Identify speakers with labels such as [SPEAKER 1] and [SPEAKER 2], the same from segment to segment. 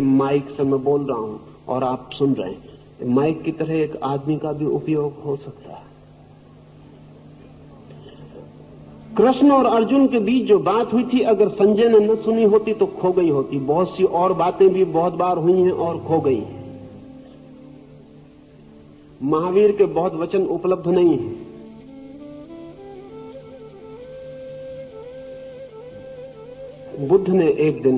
[SPEAKER 1] Mic से मैं बोल रहा हूं और आप सुन रहे हैं, माइक की तरह एक आदमी का भी उपयोग हो सकता है। कृष्ण और अर्जुन के बीच जो बात हुई थी, अगर संजय ने न सुनी होती तो खो गई होती। बहुत सी और बातें भी बहुत बार हुई हैं और खो गई। महावीर के बहुत वचन उपलब्ध नहीं हैं। बुद्ध ने एक दिन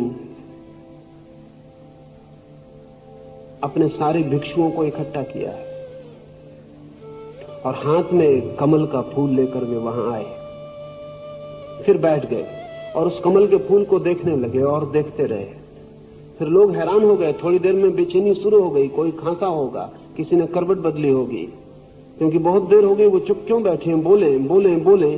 [SPEAKER 1] अपने सारे भिक्षुओं को इकट्ठा किया और हाथ में एक कमल का फूल लेकर वे वहां आए। फिर बैठ गए और उस कमल के फूल को देखने लगे और देखते रहे। फिर लोग हैरान हो गए। थोड़ी देर में बेचैनी शुरू हो गई। कोई खांसा होगा, किसी ने करवट बदली होगी, क्योंकि बहुत देर हो गई। वो चुप क्यों बैठे हैं, बोले बोले बोले।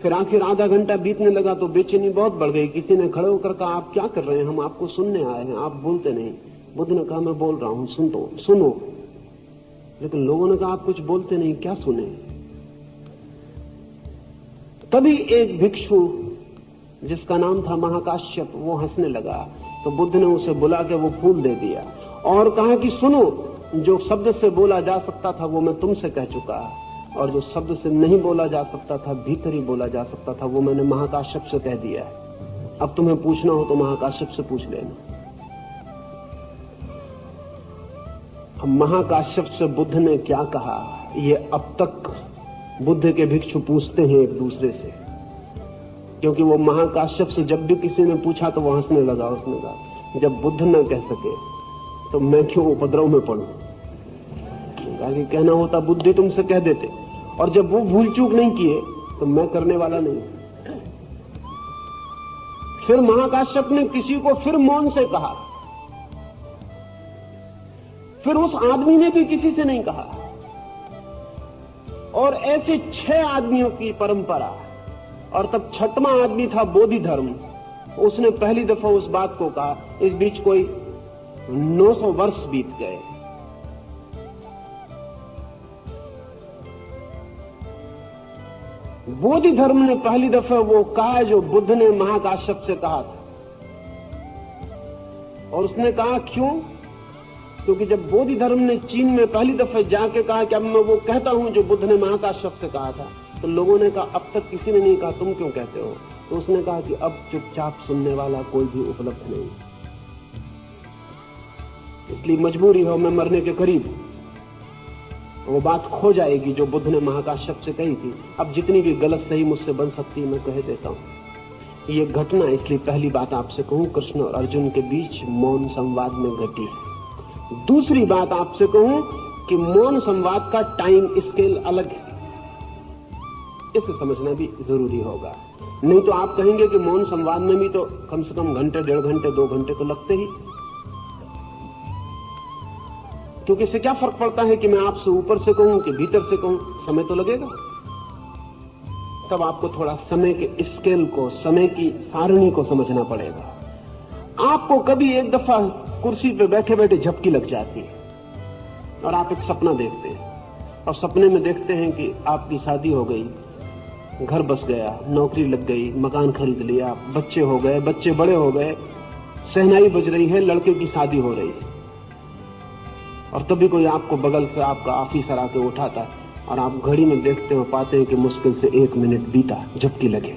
[SPEAKER 1] फिर आखिर आधा घंटा बीतने लगा तो बेचैनी बहुत बढ़ गई। किसी ने खड़े होकर कहा, आप क्या कर रहे हैं, हम आपको सुनने आए हैं, आप बोलते नहीं। बुद्ध ने कहा, मैं बोल रहा हूं, सुनो। लेकिन लोगों ने कहा, आप कुछ बोलते नहीं, क्या सुने। तभी एक भिक्षु जिसका नाम था महाकाश्यप, वो हंसने लगा। तो बुद्ध ने उसे बुला के वो फूल दे दिया और कहा कि सुनो, जो शब्द से बोला जा सकता था वो मैं तुमसे कह चुका, और जो शब्द से नहीं बोला जा सकता था, भीतर ही बोला जा सकता था, वो मैंने महाकाश्यप से कह दिया है। अब तुम्हें पूछना हो तो महाकाश्यप से पूछ लेना। अब महाकाश्यप से बुद्ध ने क्या कहा, ये अब तक बुद्ध के भिक्षु पूछते हैं एक दूसरे से, क्योंकि वो महाकाश्यप से जब भी किसी ने पूछा तो वो हंसने लगा। उसने कहा, जब बुद्ध न कह सके तो मैं क्यों उपद्रव में पड़ूं। आगे कहना होता बुद्धि तुमसे कह देते, और जब वो भूल चूक नहीं किए तो मैं करने वाला नहीं। फिर महाकाश्यप ने किसी को फिर मौन से कहा। फिर उस आदमी ने भी किसी से नहीं कहा। और ऐसे 6 आदमियों की परंपरा, और तब 6वां आदमी था बोधि धर्म। उसने पहली दफा उस बात को कहा। इस बीच कोई 900 वर्ष बीत गए। बोधि धर्म ने पहली दफा वो कहा जो बुद्ध ने महाकाश्यप से कहा था। और उसने कहा क्यों? क्योंकि जब बोधि धर्म ने चीन में पहली दफा जाके कहा कि अब मैं वो कहता हूं जो बुद्ध ने महाकाश्यप से कहा था, तो लोगों ने कहा अब तक किसी ने नहीं कहा, तुम क्यों कहते हो? तो उसने कहा कि अब चुपचाप सुनने वाला कोई भी उपलब्ध नहीं, इसलिए मजबूरी हो, मैं मरने के करीब हूं। वो बात खो जाएगी जो बुद्ध ने महाकाश्यप से कही थी। अब जितनी भी गलत सही मुझसे बन सकती है मैं कह देता हूं। ये घटना, इसलिए पहली बात आपसे कहूं, कृष्ण और अर्जुन के बीच मौन संवाद में घटी है। दूसरी बात आपसे कहूं कि मौन संवाद का टाइम स्केल अलग है। इसे समझना भी जरूरी होगा, नहीं तो आप कहेंगे कि मौन संवाद में भी तो कम से कम घंटे, 1.5 घंटे, 2 घंटे तो लगते ही। क्योंकि इससे क्या फर्क पड़ता है कि मैं आपसे ऊपर से कहूं कि भीतर से कहूं, समय तो लगेगा। तब आपको थोड़ा समय के स्केल को, समय की सारणी को समझना पड़ेगा। आपको कभी एक दफा कुर्सी पे बैठे बैठे झपकी लग जाती है और आप एक सपना देखते हैं, और सपने में देखते हैं कि आपकी शादी हो गई, घर बस गया, नौकरी लग गई, मकान खरीद लिया, बच्चे हो गए, बच्चे बड़े हो गए, शहनाई बज रही है, लड़के की शादी हो रही है। और तभी कोई आपको बगल से आपका ऑफिसर आके उठाता है और आप घड़ी में देखते हो, पाते हैं कि मुश्किल से 1 मिनट बीता, झपकी लगे।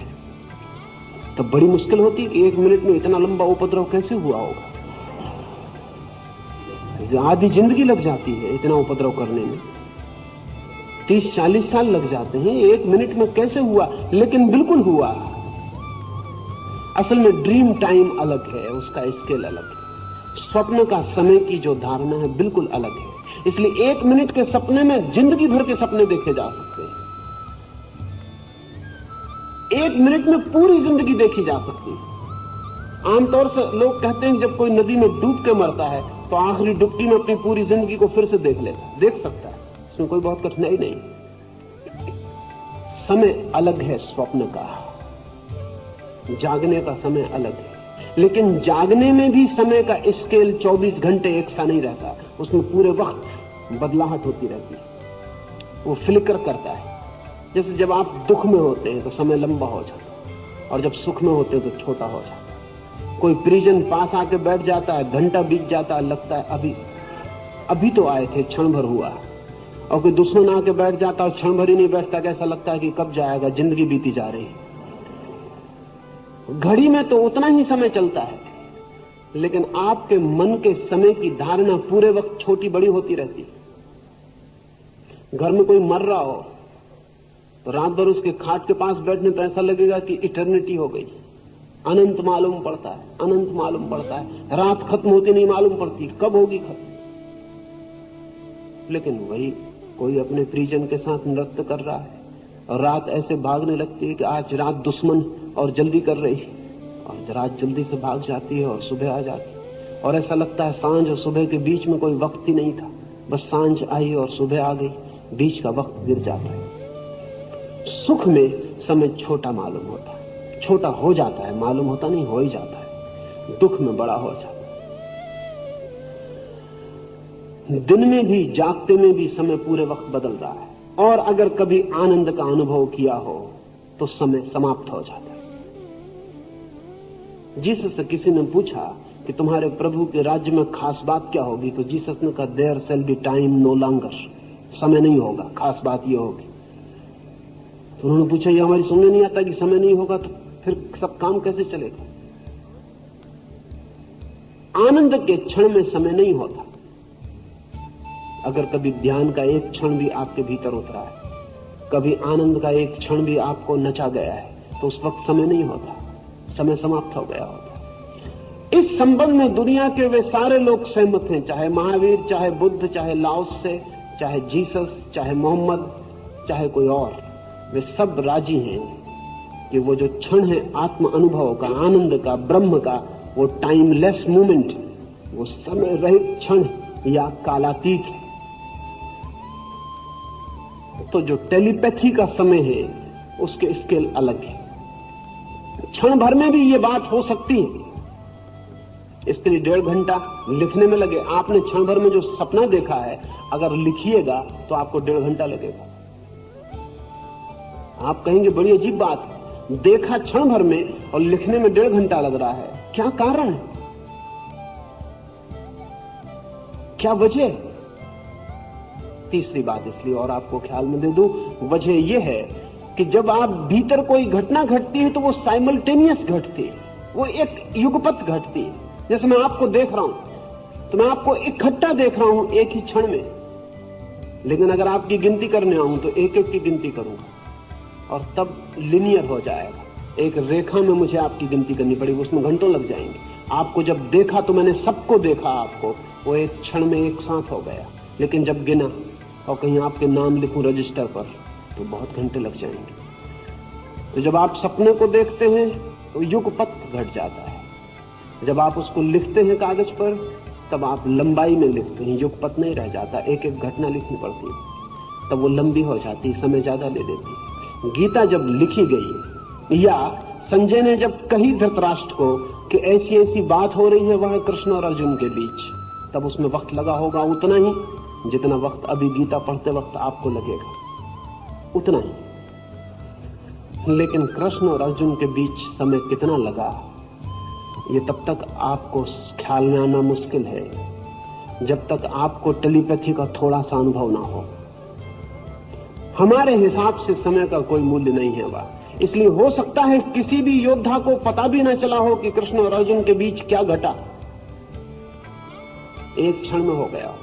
[SPEAKER 1] तब बड़ी मुश्किल होती है कि 1 मिनट में इतना लंबा उपद्रव कैसे हुआ होगा। आधी जिंदगी लग जाती है इतना उपद्रव करने में, 30-40 साल लग जाते हैं। 1 मिनट में कैसे हुआ? लेकिन बिल्कुल हुआ। असल में ड्रीम टाइम अलग है, उसका स्केल अलग है। स्वप्न का समय की जो धारणा है बिल्कुल अलग है। इसलिए 1 मिनट के सपने में जिंदगी भर के सपने देखे जा सकते हैं। 1 मिनट में पूरी जिंदगी देखी जा सकती है। आमतौर से लोग कहते हैं जब कोई नदी में डूब के मरता है तो आखिरी डुबकी में अपनी पूरी जिंदगी को फिर से देख सकता है। इसमें कोई बहुत कठिनाई नहीं। समय अलग है स्वप्न का, जागने का समय अलग है। लेकिन जागने में भी समय का स्केल 24 घंटे एक सा नहीं रहता। उसमें पूरे वक्त बदलाहट होती रहती है, वो फ्लिकर करता है। जैसे जब आप दुख में होते हैं तो समय लंबा हो जाता है, और जब सुख में होते हैं तो छोटा हो जाता है। कोई परिजन पास आके बैठ जाता है, घंटा बीत जाता है, लगता है अभी तो आए थे, क्षण भर हुआ। और कोई दुश्मन आके बैठ जाता है, क्षण भर ही नहीं बैठता, कैसा लगता है कि कब जाएगा, जिंदगी बीती जा रही है। घड़ी में तो उतना ही समय चलता है, लेकिन आपके मन के समय की धारणा पूरे वक्त छोटी बड़ी होती रहती है। घर में कोई मर रहा हो तो रात भर उसके खाट के पास बैठने पर ऐसा लगेगा कि इटर्निटी हो गई, अनंत मालूम पड़ता है, अनंत मालूम पड़ता है। रात खत्म होती नहीं मालूम पड़ती, कब होगी खत्म। लेकिन वही कोई अपने परिजन के साथ नृत्य कर रहा है और रात ऐसे भागने लगती है कि आज रात दुश्मन और जल्दी कर रही है, और रात जल्दी से भाग जाती है और सुबह आ जाती है, और ऐसा लगता है सांझ और सुबह के बीच में कोई वक्त ही नहीं था, बस सांझ आई और सुबह आ गई, बीच का वक्त गिर जाता है। सुख में समय छोटा मालूम होता है, छोटा हो जाता है, मालूम होता नहीं, हो ही जाता है। दुख में बड़ा हो जाता है। दिन में भी जागते में भी समय पूरे वक्त बदल रहा है। और अगर कभी आनंद का अनुभव किया हो तो समय समाप्त हो जाता है। जीसस से किसी ने पूछा कि तुम्हारे प्रभु के राज्य में खास बात क्या होगी, तो जीसस ने कहा there shall be time no longer, समय नहीं होगा, खास बात यह होगी। तो उन्होंने पूछा ये हमारी समझ नहीं आता कि समय नहीं होगा, तो फिर सब काम कैसे चलेगा। आनंद के क्षण में समय नहीं होता। अगर कभी ध्यान का एक क्षण भी आपके भीतर उतरा है, कभी आनंद का एक क्षण भी आपको नचा गया है, तो उस वक्त समय नहीं होता, समय समाप्त हो गया होता। इस संबंध में दुनिया के वे सारे लोग सहमत हैं, चाहे महावीर, चाहे बुद्ध, चाहे लाओत्से, चाहे जीसस, चाहे मोहम्मद, चाहे कोई और, वे सब राजी हैं कि वो जो क्षण है आत्म अनुभव का, आनंद का, ब्रह्म का, वो टाइमलेस मोमेंट, वो समय रहित क्षण या कालातीत है। तो जो टेलीपैथी का समय है उसके स्केल अलग है। क्षण भर में भी ये बात हो सकती है, इसके लिए 1.5 घंटा लिखने में लगे। आपने क्षण भर में जो सपना देखा है अगर लिखिएगा तो आपको 1.5 घंटा लगेगा। आप कहेंगे बड़ी अजीब बात, देखा क्षण भर में और लिखने में 1.5 घंटा लग रहा है, क्या कारण है, क्या वजह? तीसरी बात इसलिए और आपको ख्याल में दे दूं, वजह यह है कि जब आप भीतर कोई घटना घटती है तो वो साइमल्टेनियस घटती है, वो एक युगपत घटती है। जैसे मैं आपको देख रहा हूं तो मैं आपको इकट्ठा देख रहा हूं एक ही क्षण में, लेकिन अगर आपकी गिनती करने आऊं तो एक एक की गिनती करूंगा और तब लिनियर हो जाएगा। एक रेखा में मुझे आपकी गिनती करनी पड़ेगी, उसमें घंटों लग जाएंगे। आपको जब देखा तो मैंने सबको देखा, आपको वो एक क्षण में एक साथ हो गया, लेकिन जब गिना और कहीं आपके नाम लिखूं रजिस्टर पर तो बहुत घंटे लग जाएंगे। तो जब आप सपने को देखते हैं तो युगपत घट जाता है, जब आप उसको लिखते हैं कागज पर तब आप लंबाई में लिखते हैं, युगपत नहीं रह जाता, एक एक घटना लिखनी पड़ती है, तब वो लंबी हो जाती, समय ज्यादा ले लेती है। गीता जब लिखी गई या संजय ने जब कही धृतराष्ट्र को कि ऐसी ऐसी बात हो रही है वह कृष्ण और अर्जुन के बीच, तब उसमें वक्त लगा होगा उतना ही जितना वक्त अभी गीता पढ़ते वक्त आपको लगेगा, उतना ही। लेकिन कृष्ण और अर्जुन के बीच समय कितना लगा ये तब तक आपको ख्याल में आना मुश्किल है, जब तक आपको टेलीपैथी का थोड़ा सा अनुभव ना हो। हमारे हिसाब से समय का कोई मूल्य नहीं है वह, इसलिए हो सकता है किसी भी योद्धा को पता भी ना चला हो कि कृष्ण और अर्जुन के बीच क्या घटा, एक क्षण में हो गया हो।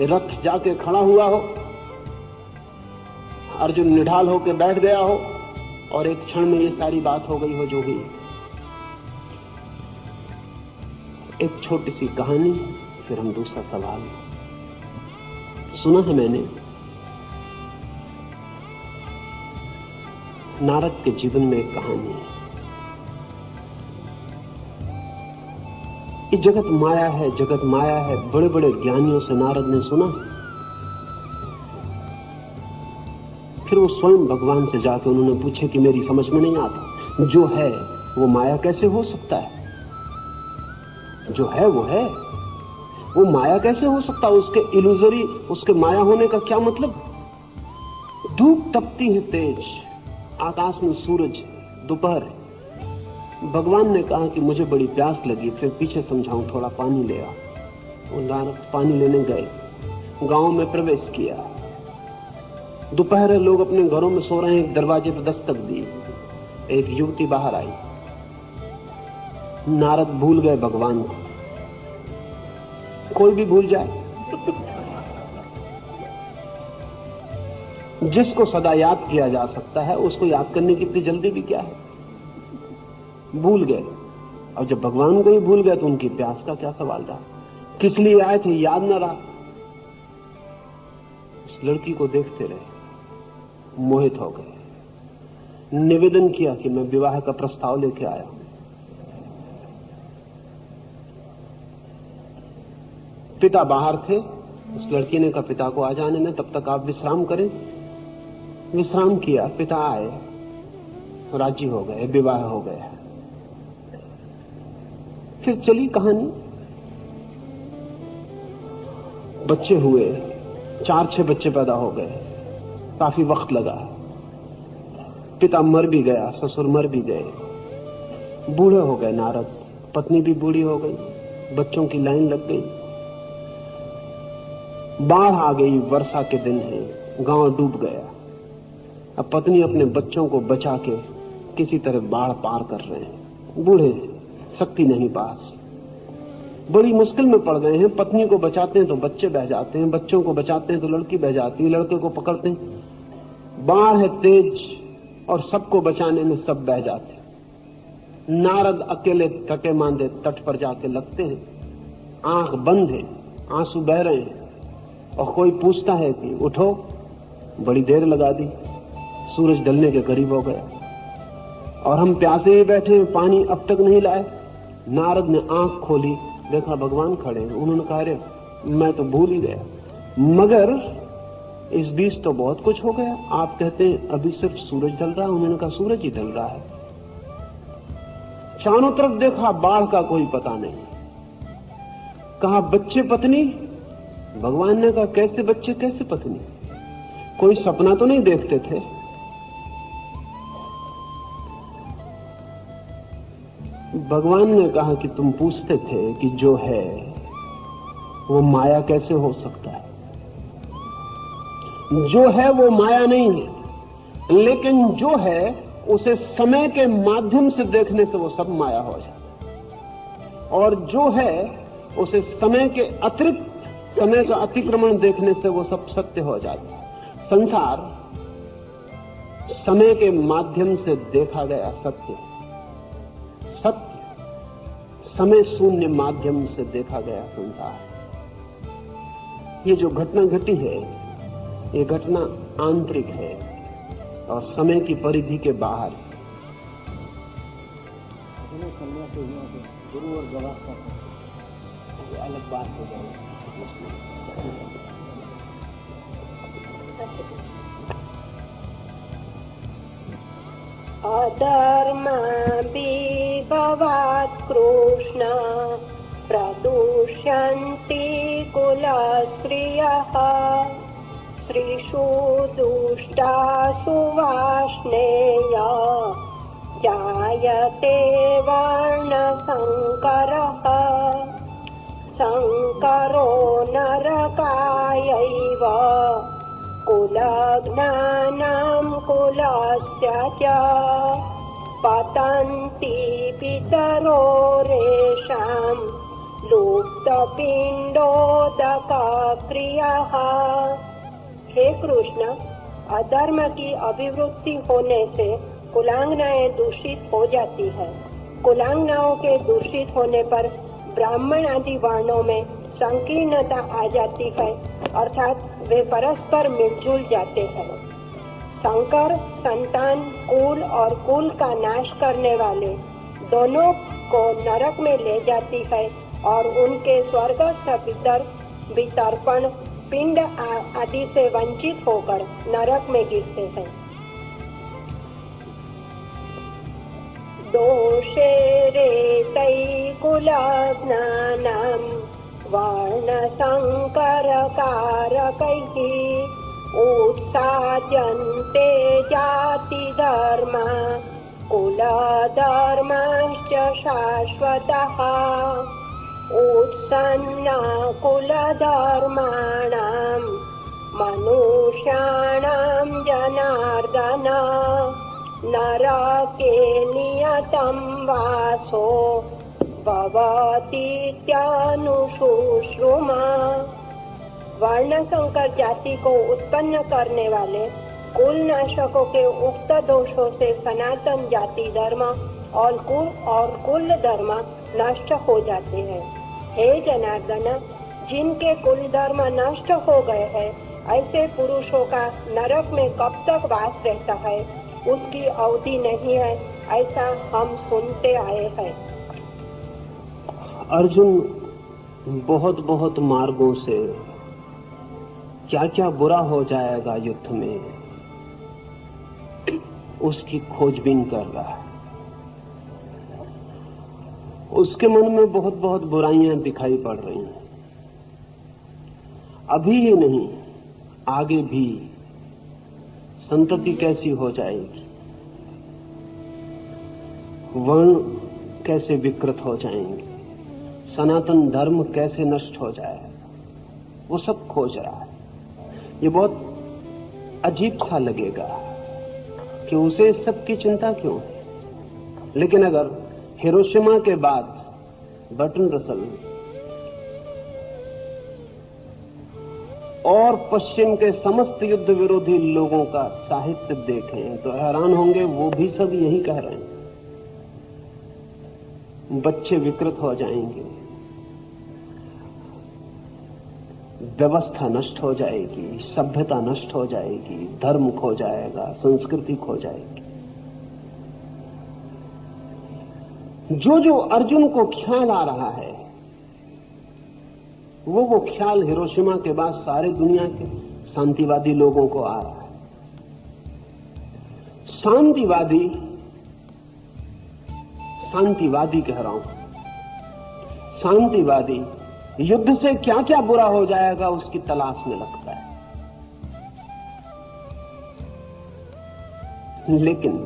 [SPEAKER 1] रथ जाके खड़ा हुआ हो, अर्जुन निढाल होकर बैठ गया हो और एक क्षण में ये सारी बात हो गई हो जो हुई। एक छोटी सी कहानी, फिर हम दूसरा सवाल। सुना है मैंने नारद के जीवन में एक कहानी है। ये जगत माया है, जगत माया है, बड़े बड़े ज्ञानियों से नारद ने सुना। फिर वो स्वयं भगवान से जाकर उन्होंने पूछे कि मेरी समझ में नहीं आता, जो है वो माया कैसे हो सकता है? जो है वो माया कैसे हो सकता है? उसके इल्यूजरी, उसके माया होने का क्या मतलब? धूप तपती है तेज, आकाश में सूरज, दोपहर, भगवान ने कहा कि मुझे बड़ी प्यास लगी, फिर पीछे समझाऊं, थोड़ा पानी ले आ। वो नारद पानी लेने गए, गांव में प्रवेश किया। दोपहर लोग अपने घरों में सो रहे हैं, दरवाजे पर दस्तक दी, एक युवती बाहर आई। नारद भूल गए भगवान को। कोई भी भूल जाए, जिसको सदा याद किया जा सकता है उसको याद करने की इतनी जल्दी भी क्या है। भूल गए, और जब भगवान को ही भूल गए तो उनकी प्यास का क्या सवाल रहा। किस लिए आए थे याद न रहा। उस लड़की को देखते रहे, मोहित हो गए। निवेदन किया कि मैं विवाह का प्रस्ताव लेके आया हूं। पिता बाहर थे। उस लड़की ने कहा पिता को आ जाने में, तब तक आप विश्राम करें। विश्राम किया, पिता आए, राजी हो गए, विवाह हो गया। फिर चली कहानी, बच्चे हुए, 4-6 बच्चे पैदा हो गए, काफी वक्त लगा। पिता मर भी गया, ससुर मर भी गए, बूढ़े हो गए नारद, पत्नी भी बूढ़ी हो गई, बच्चों की लाइन लग गई। बाढ़ आ गई, वर्षा के दिन है, गांव डूब गया। अब पत्नी अपने बच्चों को बचा के किसी तरह बाढ़ पार कर रहे हैं। बूढ़े, शक्ति नहीं पास, बड़ी मुश्किल में पड़ गए हैं। पत्नी को बचाते हैं तो बच्चे बह जाते हैं, बच्चों को बचाते हैं तो लड़की बह जाती है, लड़के को पकड़ते हैं। बाढ़ है तेज और सबको बचाने में सब बह जाते हैं। नारद अकेले थके मांदे तट पर जाके लगते हैं, आंख बंद है, आंसू बह रहे हैं, और कोई पूछता है कि उठो। बड़ी देर लगा दी, सूरज ढलने के करीब हो गया और हम प्यासे ही बैठे हैं, पानी अब तक नहीं लाए। नारद ने आंख खोली, देखा भगवान खड़े हैं। उन्होंने कहा अरे मैं तो भूल ही गया, मगर इस बीच तो बहुत कुछ हो गया। आप कहते हैं अभी सिर्फ सूरज ढल रहा है। उन्होंने कहा सूरज ही ढल रहा है। चारों तरफ देखा, बाढ़ का कोई पता नहीं। कहा बच्चे पत्नी? भगवान ने कहा कैसे बच्चे कैसे पत्नी? कोई सपना तो नहीं देखते थे? भगवान ने कहा कि तुम पूछते थे कि जो है वो माया कैसे हो सकता है। जो है वो माया नहीं है, लेकिन जो है उसे समय के माध्यम से देखने से वो सब माया हो जाता है, और जो है उसे समय के अतिरिक्त, समय का अतिक्रमण देखने से वो सब सत्य हो जाता है। संसार समय के माध्यम से देखा गया सत्य, सत्य समय शून्य माध्यम से देखा गया संसार। ये जो घटना घटी है, ये घटना आंतरिक है और समय की परिधि के बाहर। गुरु और गवाह का अलग बात हो जाएगी।
[SPEAKER 2] अधर्मा विभवात् कृष्ण प्रदुष्यन्ति कुलस्त्रियः स्त्रीषु दुष्टासु वाष्णेय जायते वर्णसंकरः संकरो नरकायैव कुलज्ञानं कुलस्य च पतन्ति पितरो रेषां लुप्तपिण्डोदकक्रियः। हे कृष्ण, अधर्म की अभिवृद्धि होने से कुलांगनाएं दूषित हो जाती है। कुलांगनाओं के दूषित होने पर ब्राह्मण आदि वर्णों में संकीर्णता आ जाती है, अर्थात वे परस्पर मिलजुल जाते हैं। संकर संतान कुल और कुल का नाश करने वाले दोनों को नरक में ले जाती है और उनके स्वर्गस्थ पितर वितर्पण पिंड आदि से वंचित होकर नरक में गिरते हैं। दोषे रेतै कुलज्ञानं वर्णसंकरकारकैः उत्साद्यन्ते जातिधर्मा कुलधर्मश्च शाश्वतः उत्सन्ना कुलधर्माणां मनुष्याणां जनार्दन नरके नियतं वासो भवतीत्यानुशुश्रुमा। वर्ण संकर जाति को उत्पन्न करने वाले कुल नाशकों के उक्त दोषों से सनातन जाति धर्म और कुल धर्म नष्ट हो जाते हैं। हे जनार्दन, जिनके कुल धर्म नष्ट हो गए हैं, ऐसे पुरुषों का नरक में कब तक वास रहता है, उसकी अवधि नहीं है, ऐसा हम सुनते आए हैं।
[SPEAKER 1] अर्जुन बहुत बहुत मार्गों से क्या क्या बुरा हो जाएगा युद्ध में, उसकी खोजबीन कर रहा है। उसके मन में बहुत बहुत बुराइयां दिखाई पड़ रही हैं। अभी ही नहीं, आगे भी संतति कैसी हो जाएगी, वर्ण कैसे विकृत हो जाएंगे, सनातन धर्म कैसे नष्ट हो जाएगा, वो सब खोज रहा है। ये बहुत अजीब सा लगेगा कि उसे सबकी चिंता क्यों है, लेकिन अगर हिरोशिमा के बाद बर्ट्रैंड रसल और पश्चिम के समस्त युद्ध विरोधी लोगों का साहित्य देखें तो हैरान होंगे, वो भी सब यही कह रहे हैं। बच्चे विकृत हो जाएंगे, व्यवस्था नष्ट हो जाएगी, सभ्यता नष्ट हो जाएगी, धर्म खो जाएगा, संस्कृति खो जाएगी। जो जो अर्जुन को ख्याल आ रहा है, वो ख्याल हिरोशिमा के बाद सारे दुनिया के शांतिवादी लोगों को आ रहा है। शांतिवादी कह रहा हूं, शांतिवादी युद्ध से क्या क्या बुरा हो जाएगा उसकी तलाश में लगता है। लेकिन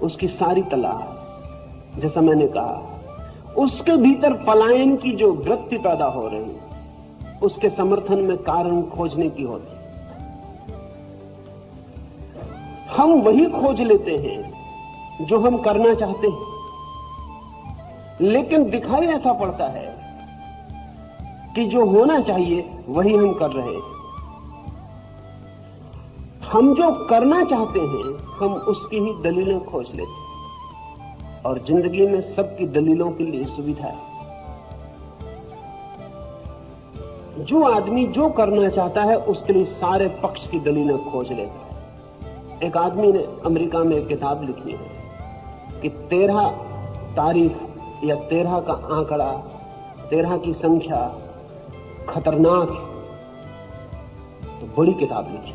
[SPEAKER 1] उसकी सारी तलाश, जैसा मैंने कहा, उसके भीतर पलायन की जो वृत्ति पैदा हो रही, उसके समर्थन में कारण खोजने की होती। हम वही खोज लेते हैं जो हम करना चाहते हैं, लेकिन दिखाई ऐसा पड़ता है कि जो होना चाहिए वही हम कर रहे हैं। हम जो करना चाहते हैं, हम उसकी ही दलीलें खोज लेते हैं, और जिंदगी में सबकी दलीलों के लिए सुविधा है। जो आदमी जो करना चाहता है, उसके लिए सारे पक्ष की दलीलें खोज लेता है। एक आदमी ने अमेरिका में एक किताब लिखी है कि 13 तारीख या 13 का आंकड़ा, 13 की संख्या खतरनाक है। तो बड़ी किताब लिखी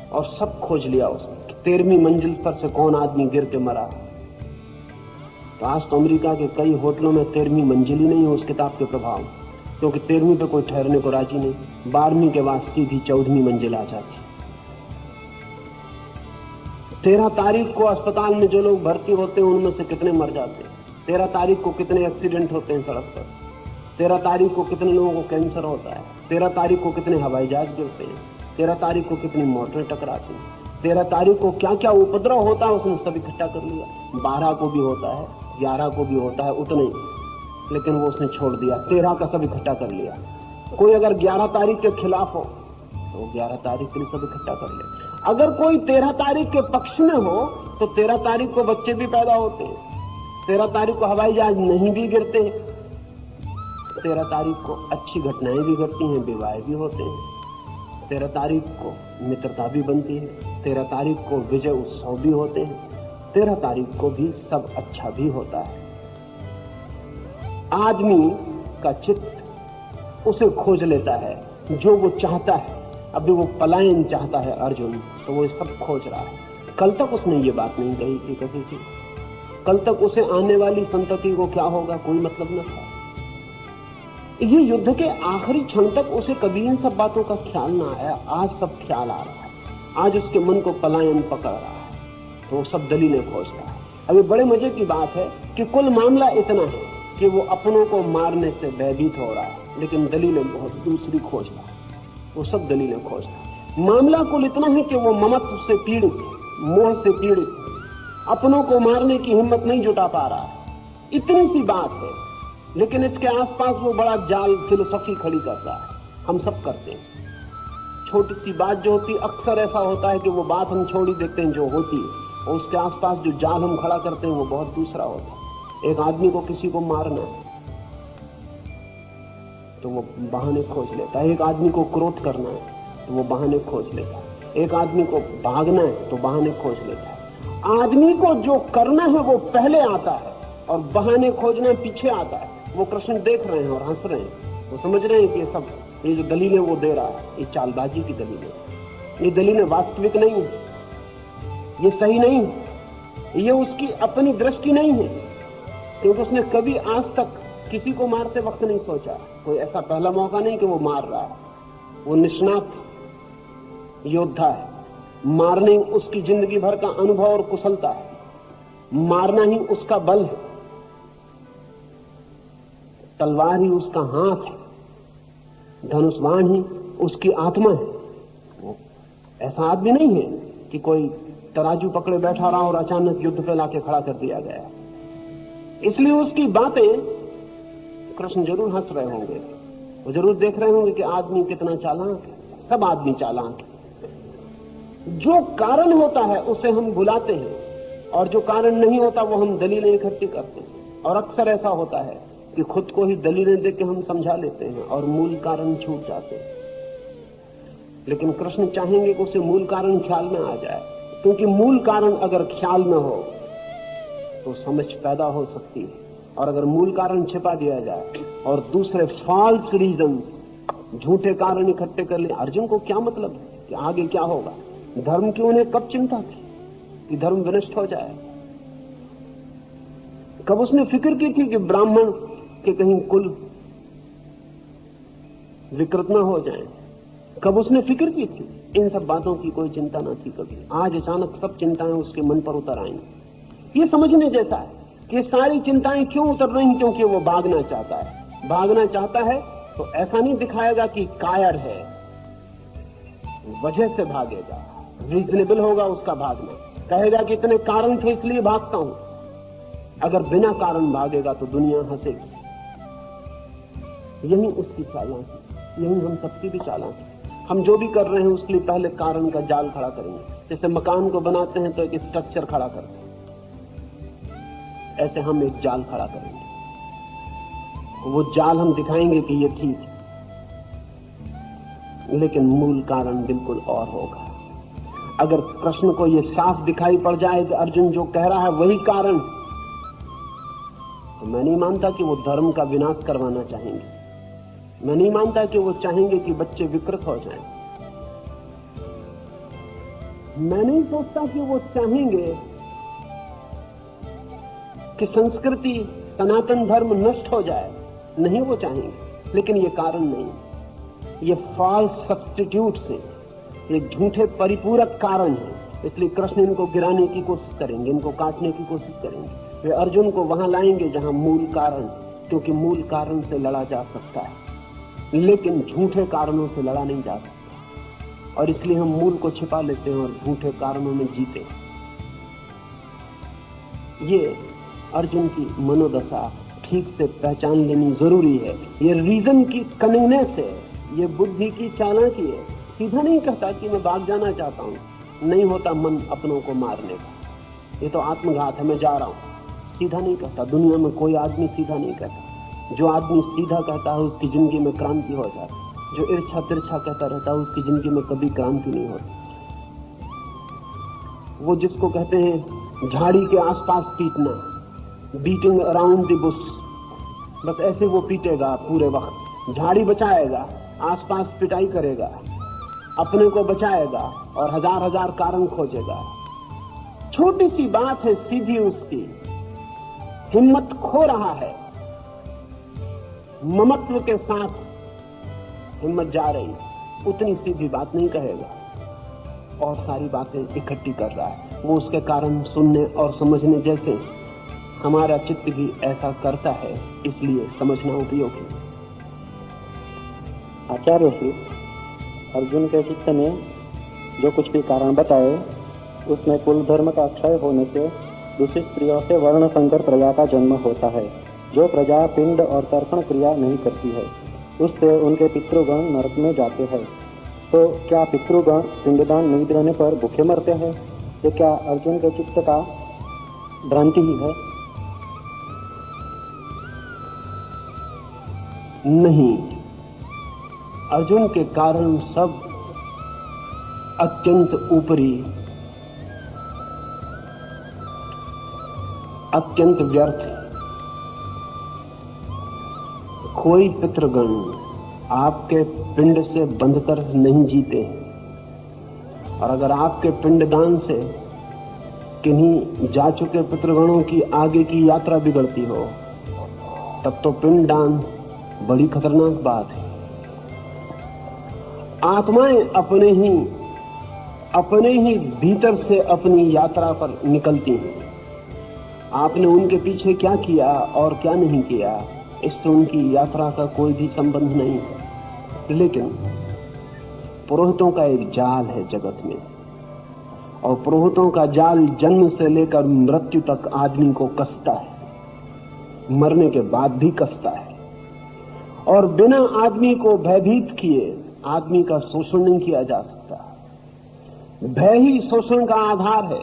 [SPEAKER 1] और सब खोज लिया उसने। 13वीं मंजिल पर से कौन आदमी गिर के मरा। तो आज तो अमेरिका के कई होटलों में 13वीं मंजिल ही नहीं है उस किताब के प्रभाव, क्योंकि 13वीं पे कोई ठहरने को राजी नहीं। 12वीं के बाद सीधी 14वीं मंजिल आ जाती। 13 तारीख को अस्पताल में जो लोग भर्ती होते हैं, उनमें से कितने मर जाते हैं। 13 तारीख को कितने एक्सीडेंट होते हैं सड़क पर। 13 तारीख को कितने लोगों को कैंसर होता है। 13 तारीख को कितने हवाई जहाज गिरते हैं। 13 तारीख को कितनी मोटरें टकराती हैं। 13 तारीख को क्या क्या उपद्रव होता है, उसने सब इकट्ठा कर लिया। 12 को भी होता है, 11 को भी होता है, उतने ही, लेकिन वो उसने छोड़ दिया। 13 का सब इकट्ठा कर लिया। कोई अगर 11 तारीख के खिलाफ हो तो 11 तारीख के लिए सब इकट्ठा कर ले। अगर कोई 13 तारीख के पक्ष में हो तो 13 तारीख को बच्चे भी पैदा होते हैं। 13 तारीख को हवाई जहाज नहीं भी गिरते हैं। 13 तारीख को अच्छी घटनाएं भी घटती हैं, विवाह भी होते हैं। 13 तारीख को मित्रता भी बनती है। 13 तारीख को विजय उत्सव भी होते हैं। 13 तारीख को भी सब अच्छा भी होता है। आदमी का चित्त उसे खोज लेता है जो वो चाहता है। अभी वो पलायन चाहता है अर्जुन, तो वो सब खोज रहा है। कल तक उसने ये बात नहीं कही थी कभी थी। कल तक उसे आने वाली संतति को क्या होगा कोई मतलब न था। ये युद्ध के आखिरी क्षण तक उसे कभी इन सब बातों का ख्याल ना आया। आज सब ख्याल आ रहा है। आज उसके मन को पलायन पकड़ रहा है, तो वो सब दलीलें खोजता है। अभी बड़े मजे की बात है कि कुल मामला इतना है कि वो अपनों को मारने से भयभीत हो रहा है, लेकिन दलीलें बहुत दूसरी खोजता है, वो सब दलीलें खोजता है। मामला कुल इतना है कि वो ममत्व से पीड़ित, मोह से पीड़ित, अपनों को मारने की हिम्मत नहीं जुटा पा रहा है। इतनी सी बात है, लेकिन इसके आसपास वो बड़ा जाल फिलोसॉफी खड़ी कर रहा है। हम सब करते हैं। छोटी सी बात जो होती, अक्सर ऐसा होता है कि वो बात हम छोड़ी देखते हैं जो होती है, और उसके आसपास जो जाल हम खड़ा करते हैं वो बहुत दूसरा होता है। एक आदमी को किसी को मारना है तो वो बहाने खोज लेता है, एक आदमी को क्रोध करना है तो वो बहाने खोज लेता है, एक आदमी को भागना है तो बहाने खोज लेता है। आदमी को जो करना है वो पहले आता है और बहाने खोजना पीछे आता है। वो कृष्ण देख रहे हैं और हंस रहे हैं, वो समझ रहे हैं कि ये सब, ये जो दलीलें वो दे रहा है, ये चालबाजी की दलीलें, ये दलीलें वास्तविक नहीं है, ये सही नहीं है, ये उसकी अपनी दृष्टि नहीं है, क्योंकि उसने कभी आज तक किसी को मारते वक्त नहीं सोचा। कोई ऐसा पहला मौका नहीं कि वो मार रहा है। वो निष्णात योद्धा है, मारने उसकी जिंदगी भर का अनुभव और कुशलता है, मारना ही उसका बल है, तलवार ही उसका हाथ है, धनुष्बाण ही उसकी आत्मा है। वो ऐसा आदमी नहीं है कि कोई तराजू पकड़े बैठा रहा और अचानक युद्ध पे लाके खड़ा कर दिया गया। इसलिए उसकी बातें कृष्ण जरूर हंस रहे होंगे, वो जरूर देख रहे होंगे कि आदमी कितना चालाक है। सब आदमी चालाक है। जो कारण होता है उसे हम भुलाते हैं, और जो कारण नहीं होता वो हम दलीलें इकट्ठी करते हैं। और अक्सर ऐसा होता है कि खुद को ही दलीलें देके हम समझा लेते हैं और मूल कारण छूट जाते हैं। लेकिन कृष्ण चाहेंगे कि उसे मूल कारण ख्याल में आ जाए, क्योंकि मूल कारण अगर ख्याल में हो तो समझ पैदा हो सकती है, और अगर मूल कारण छिपा दिया जाए और दूसरे फॉल्स रीजन, झूठे कारण इकट्ठे कर ले। अर्जुन को क्या मतलब है कि आगे क्या होगा? धर्म की उन्हें कब चिंता थी कि धर्म विनष्ट हो जाए? कब उसने फिक्र की थी कि ब्राह्मण के कहीं कुल विकृत न हो जाए? कब उसने फिक्र की थी? इन सब बातों की कोई चिंता न थी कभी। आज अचानक सब चिंताएं उसके मन पर उतर आएंगी। ये समझने जैसा है कि सारी चिंताएं क्यों उतर रही, क्योंकि वो भागना चाहता है। भागना चाहता है तो ऐसा नहीं दिखाएगा कि कायर है, वजह से भागेगा, रीजनेबल होगा उसका भागना। कहेगा कि इतने कारण थे इसलिए भागता हूं। अगर बिना कारण भागेगा तो दुनिया हंसेगी। यही उसकी चालाकी, यही हम सबकी भी चालाकी। हम जो भी कर रहे हैं उसके लिए पहले कारण का जाल खड़ा करेंगे। जैसे मकान को बनाते हैं तो एक स्ट्रक्चर खड़ा करते हैं, ऐसे हम एक जाल खड़ा करेंगे। वो जाल हम दिखाएंगे कि ये ठीक है, लेकिन मूल कारण बिल्कुल और होगा। अगर कृष्ण को ये साफ दिखाई पड़ जाए कि अर्जुन जो कह रहा है वही कारण, तो मैं नहीं मानता कि वो धर्म का विनाश करवाना चाहेंगे। मैं नहीं मानता कि वो चाहेंगे कि बच्चे विकृत हो जाएं। मैं नहीं सोचता कि वो चाहेंगे कि संस्कृति, सनातन धर्म नष्ट हो जाए। नहीं, वो चाहेंगे, लेकिन ये कारण नहीं। ये फॉल्स सब्स्टिट्यूट से, ये झूठे परिपूरक कारण है। इसलिए कृष्ण इनको गिराने की कोशिश करेंगे, इनको काटने की कोशिश करेंगे। वे अर्जुन को वहां लाएंगे जहां मूल कारण, क्योंकि मूल कारण से लड़ा जा सकता है, लेकिन झूठे कारणों से लड़ा नहीं जा सकता। और इसलिए हम मूल को छिपा लेते हैं और झूठे कारणों में जीते हैं। ये अर्जुन की मनोदशा ठीक से पहचान लेनी जरूरी है। ये रीजन की कनिंगनेस है, ये बुद्धि की चालाकी है। सीधा नहीं कहता कि मैं भाग जाना चाहता हूं, नहीं होता मन अपनों को मारने का, ये तो आत्मघात है, मैं जा रहा हूं। सीधा नहीं कहता। दुनिया में कोई आदमी सीधा नहीं कहता। जो आदमी सीधा कहता है उसकी जिंदगी में क्रांति हो जाती। जो ईर्ष्या तिरछा कहता रहता है उसकी जिंदगी में कभी क्रांति नहीं होती। वो जिसको कहते हैं झाड़ी के आसपास पीटना, बीटिंग अराउंड द बुश, बस ऐसे वो पीटेगा पूरे वक्त। झाड़ी बचाएगा, आसपास पिटाई करेगा, अपने को बचाएगा और हजार हजार कारण खोजेगा। छोटी सी बात है सीधी, उसकी हिम्मत खो रहा है, ममत्व के साथ हिम्मत जा रही, उतनी सीधी बात नहीं कहेगा। और सारी बातें इकट्ठी कर रहा है। वो उसके कारण सुनने और समझने जैसे। हमारा चित्त भी ऐसा करता है, इसलिए समझना उपयोगी।
[SPEAKER 3] आचार्य श्री अर्जुन के चित्त ने जो कुछ भी कारण बताए, उसमें कुल धर्म का क्षय होने से दूषित स्त्रियों से वर्ण संकर प्रजा का जन्म होता है। जो प्रजा पिंड और तर्पण क्रिया नहीं करती है, उससे उनके पितृगण नरक में जाते हैं। तो क्या पितृगण पिंडदान नहीं देने पर भूखे मरते हैं? ये क्या अर्जुन के चित्त का भ्रांति ही है?
[SPEAKER 1] नहीं, अर्जुन के कारण सब अत्यंत ऊपरी, अत्यंत व्यर्थ है। कोई पितृगण आपके पिंड से बंधकर नहीं जीते हैं, और अगर आपके पिंडदान से किन्हीं जा चुके पितृगणों की आगे की यात्रा बिगड़ती हो, तब तो पिंडदान बड़ी खतरनाक बात है। आत्माएं अपने ही भीतर से अपनी यात्रा पर निकलती हैं। आपने उनके पीछे क्या किया और क्या नहीं किया, इससे उनकी यात्रा का कोई भी संबंध नहीं है। लेकिन पुरोहितों का एक जाल है जगत में, और पुरोहितों का जाल जन्म से लेकर मृत्यु तक आदमी को कसता है, मरने के बाद भी कसता है। और बिना आदमी को भयभीत किए आदमी का शोषण नहीं किया जा सकता। भय ही शोषण का आधार है।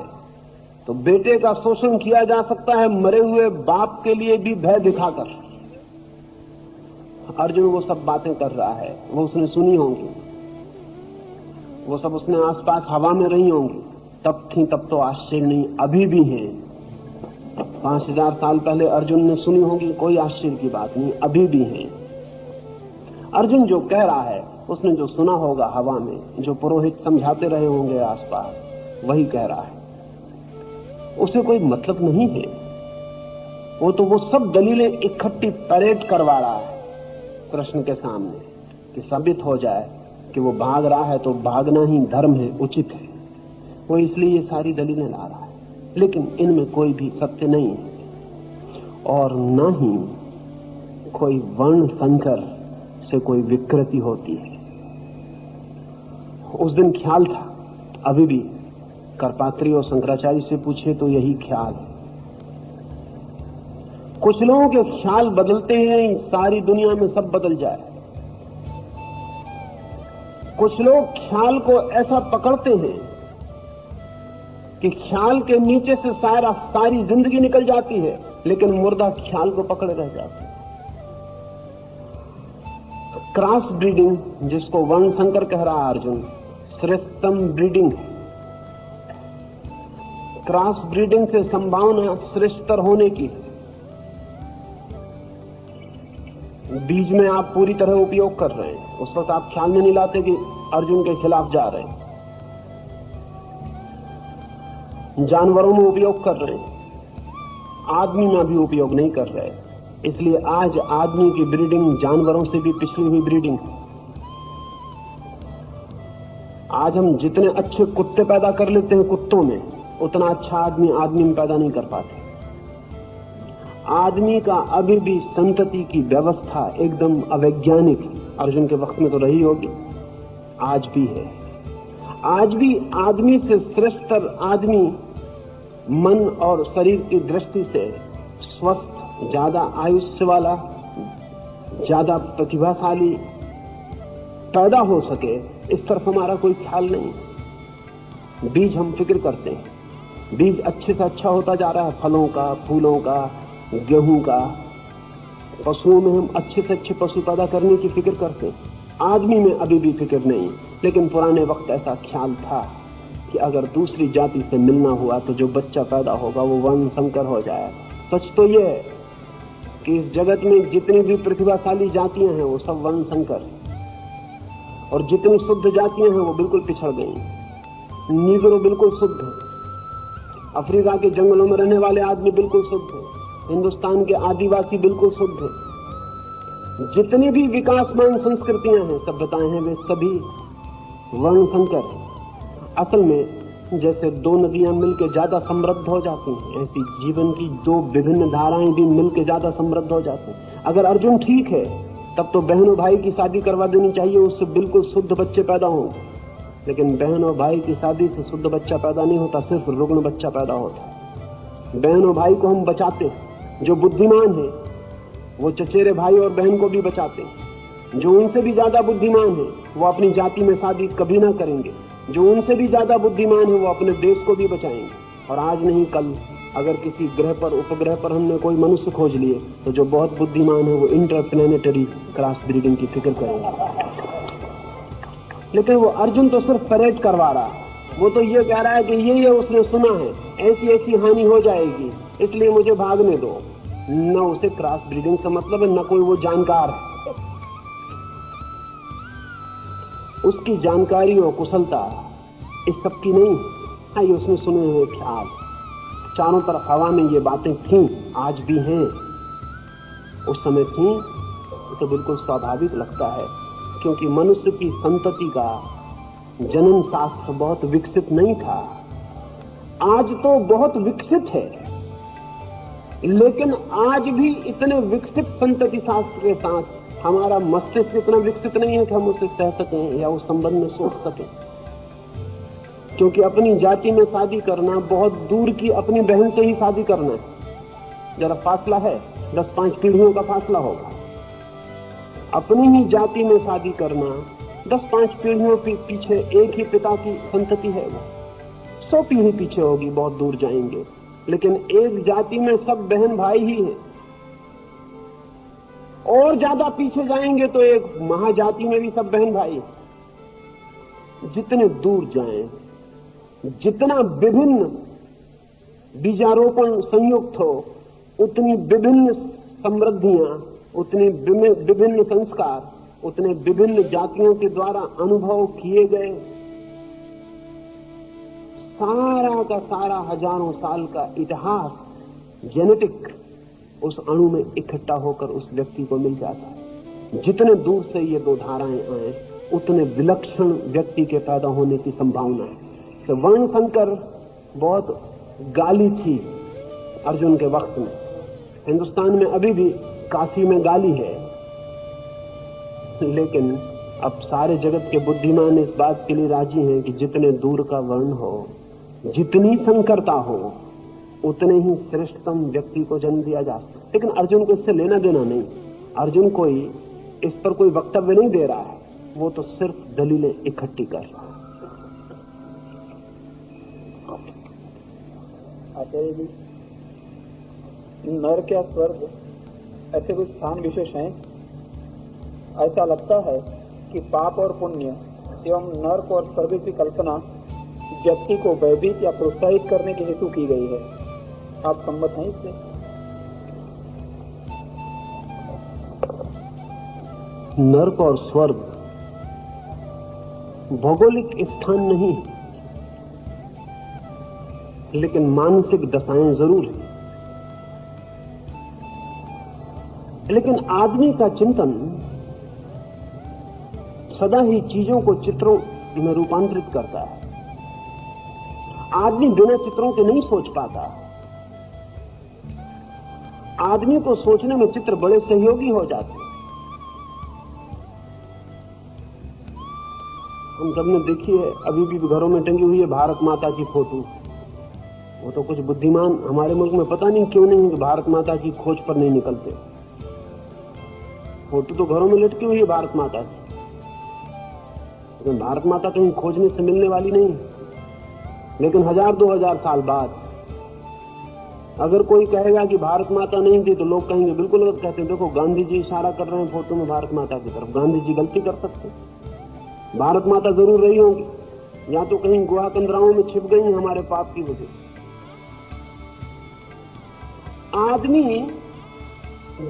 [SPEAKER 1] तो बेटे का शोषण किया जा सकता है मरे हुए बाप के लिए भी भय दिखाकर। अर्जुन वो सब बातें कर रहा है, वो उसने सुनी होंगी, वो सब उसने आसपास हवा में रही होंगी, तब थी, तब तो आश्चर्य नहीं, अभी भी है। 5000 साल पहले अर्जुन ने सुनी होंगी, कोई आश्चर्य की बात नहीं, अभी भी है। अर्जुन जो कह रहा है, उसने जो सुना होगा हवा में, जो पुरोहित समझाते रहे होंगे आसपास, वही कह रहा है। उसे कोई मतलब नहीं है। वो सब दलीलें इकट्ठी परेड करवा रहा है कृष्ण के सामने, कि साबित हो जाए कि वो भाग रहा है तो भागना ही धर्म है, उचित है। वो इसलिए ये सारी दलीलें ला रहा है, लेकिन इनमें कोई भी सत्य नहीं है, और न ही कोई वर्ण संकर से कोई विकृति होती है। उस दिन ख्याल था, अभी भी करपात्री और शंकराचार्य से पूछे तो यही ख्याल है। कुछ लोगों के ख्याल बदलते हैं, सारी दुनिया में सब बदल जाए। कुछ लोग ख्याल को ऐसा पकड़ते हैं कि ख्याल के नीचे से सारी जिंदगी निकल जाती है, लेकिन मुर्दा ख्याल को पकड़े रह जाते हैं। क्रॉस ब्रीडिंग, जिसको वर्ण संकर कह रहा अर्जुन, श्रेष्ठतम ब्रीडिंग है। क्रॉस ब्रीडिंग से संभावना श्रेष्ठतर होने की। बीज में आप पूरी तरह उपयोग कर रहे हैं, उस वक्त आप ख्याल में नहीं लाते कि अर्जुन के खिलाफ जा रहे हैं। जानवरों में उपयोग कर रहे हैं, आदमी में भी उपयोग नहीं कर रहे। इसलिए आज आदमी की ब्रीडिंग जानवरों से भी पिछली हुई ब्रीडिंग। आज हम जितने अच्छे कुत्ते पैदा कर लेते हैं कुत्तों में, उतना अच्छा आदमी में पैदा नहीं कर पाते। आदमी का अभी भी संतति की व्यवस्था एकदम अवैज्ञानिक, अर्जुन के वक्त में तो रही होगी, आज भी है। आज भी आदमी से श्रेष्ठतर आदमी मन और शरीर की दृष्टि से स्वस्थ, ज्यादा आयुष्य वाला, ज्यादा प्रतिभाशाली पैदा हो सके, इस तरफ हमारा कोई ख्याल नहीं। बीज हम फिक्र करते हैं, बीज अच्छे से अच्छा होता जा रहा है, फलों का, फूलों का, गेहूं का। पशुओं में हम अच्छे से अच्छे पशु पैदा करने की फिक्र करते हैं, आदमी में अभी भी फिक्र नहीं। लेकिन पुराने वक्त ऐसा ख्याल था कि अगर दूसरी जाति से मिलना हुआ तो जो बच्चा पैदा होगा वो वर्ण संकर हो जाएगा। सच तो यह है कि इस जगत में जितनी भी प्रतिभाशाली जातियां हैं वो सब वर्ण संकर हैं, और जितनी शुद्ध जातियां हैं वो बिल्कुल पिछड़ गई। नीग्रो बिल्कुल शुद्ध है, अफ्रीका के जंगलों में रहने वाले आदमी बिल्कुल शुद्ध है, हिंदुस्तान के आदिवासी बिल्कुल शुद्ध है। जितनी भी विकासमान संस्कृतियां हैं, सभ्यताएं हैं, वे सभी वर्ण संकर हैं। असल में जैसे दो नदियां मिलकर ज्यादा समृद्ध हो जाती हैं, ऐसी जीवन की दो विभिन्न धाराएं भी मिलकर ज्यादा समृद्ध हो जाती हैं। अगर अर्जुन ठीक है तब तो बहन और भाई की शादी करवा देनी चाहिए, उससे बिल्कुल शुद्ध बच्चे पैदा होंगे। लेकिन बहन और भाई की शादी से शुद्ध बच्चा पैदा नहीं होता, सिर्फ रुग्ण बच्चा पैदा होता। बहन और भाई को हम बचाते हैं, जो बुद्धिमान है वो चचेरे भाई और बहन को भी बचाते हैं। जो उनसे भी ज्यादा बुद्धिमान है वो अपनी जाति में शादी कभी ना करेंगे, जो उनसे भी ज्यादा बुद्धिमान है वो अपने देश को भी बचाएंगे। और आज नहीं कल अगर किसी ग्रह पर उपग्रह पर हमने कोई मनुष्य खोज लिए तो जो बहुत बुद्धिमान है वो इंटरप्लेनेटरी क्रॉस ब्रीडिंग की फिक्र करेंगे। लेकिन वो अर्जुन तो सिर्फ परेड करवा रहा है, वो तो ये कह रहा है कि ये उसने सुना है, ऐसी ऐसी हानि हो जाएगी इसलिए मुझे भागने दो। न उसे क्रॉस ब्रीडिंग का मतलब है, न कोई वो जानकार है। उसकी जानकारी और कुशलता इस सब की नहीं है, ये उसने सुने हुए ख्याल। चारों तरफ हवा में ये बातें थीं, आज भी हैं, उस समय थीं, तो बिल्कुल स्वाभाविक लगता है, क्योंकि मनुष्य की संतति का जनन शास्त्र बहुत विकसित नहीं था। आज तो बहुत विकसित है, लेकिन आज भी इतने विकसित संतति शास्त्र के साथ हमारा मस्तिष्क इतना विकसित नहीं है कि हम उसे सह सकें या उस संबंध में सोच सकें। क्योंकि अपनी जाति में शादी करना बहुत दूर की अपनी बहन से ही शादी करना है, जरा फासला है, 10-5 पीढ़ियों का फासला होगा। अपनी ही जाति में शादी करना 10-5 पीढ़ियों के पीछे एक ही पिता की संतति है, वो 100 पीढ़ी पीछे होगी, बहुत दूर जाएंगे। लेकिन एक जाति में सब बहन भाई ही हैं, और ज्यादा पीछे जाएंगे तो एक महाजाति में भी सब बहन भाई। जितने दूर जाएं, जितना विभिन्न बीजारोपण संयुक्त हो, उतनी विभिन्न समृद्धियां, उतने विभिन्न संस्कार, उतने विभिन्न जातियों के द्वारा अनुभव किए गए सारा का सारा हजारों साल का इतिहास जेनेटिक उस अणु में इकट्ठा होकर उस व्यक्ति को मिल जाता है। जितने दूर से ये दो धाराएं आए, उतने विलक्षण व्यक्ति के पैदा होने की संभावना है। तो वर्ण संकर बहुत गाली थी अर्जुन के वक्त में। हिंदुस्तान में अभी भी काशी में गाली है, लेकिन अब सारे जगत के बुद्धिमान इस बात के लिए राजी हैं कि जितने दूर का वर्ण हो, जितनी संकरता हो, उतने ही श्रेष्ठतम व्यक्ति को जन्म दिया जा सकता। लेकिन अर्जुन को इससे लेना देना नहीं, अर्जुन कोई इस पर कोई वक्तव्य नहीं दे रहा है, वो तो सिर्फ दलीलें इकट्ठी कर रहा है।
[SPEAKER 3] आचार्य जी, नरक या स्वर्ग ऐसे कुछ स्थान विशेष हैं। ऐसा लगता है कि पाप और पुण्य एवं नरक और स्वर्ग की कल्पना व्यक्ति को भयभीत या प्रोत्साहित करने के हेतु की गई है। आप सम्मत हैं इससे?
[SPEAKER 1] नरक और स्वर्ग भौगोलिक स्थान नहीं, लेकिन मानसिक दशाएं जरूर हैं। लेकिन आदमी का चिंतन सदा ही चीजों को चित्रों में रूपांतरित करता है। आदमी बिना चित्रों के नहीं सोच पाता। आदमी को सोचने में चित्र बड़े सहयोगी हो जाते हैं। हम सबने देखी है, अभी भी घरों में टंगी हुई है भारत माता की फोटो। वो तो कुछ बुद्धिमान हमारे मुल्क में पता नहीं क्यों नहीं भारत माता की खोज पर नहीं निकलते। फोटो तो घरों में लटकी हुई है भारत माता की, लेकिन भारत माता कहीं खोजने से मिलने वाली नहीं। लेकिन 1000-2000 साल बाद अगर कोई कहेगा कि भारत माता नहीं थी तो लोग कहेंगे बिल्कुल गलत कहते हैं। देखो गांधी जी इशारा कर रहे हैं फोटो में भारत माता की तरफ। गांधी जी गलती कर सकते हैं, भारत माता जरूर रही होंगी, या तो कहीं गुहा कंदराओं में छिप गई हमारे पाप की वजह। आदमी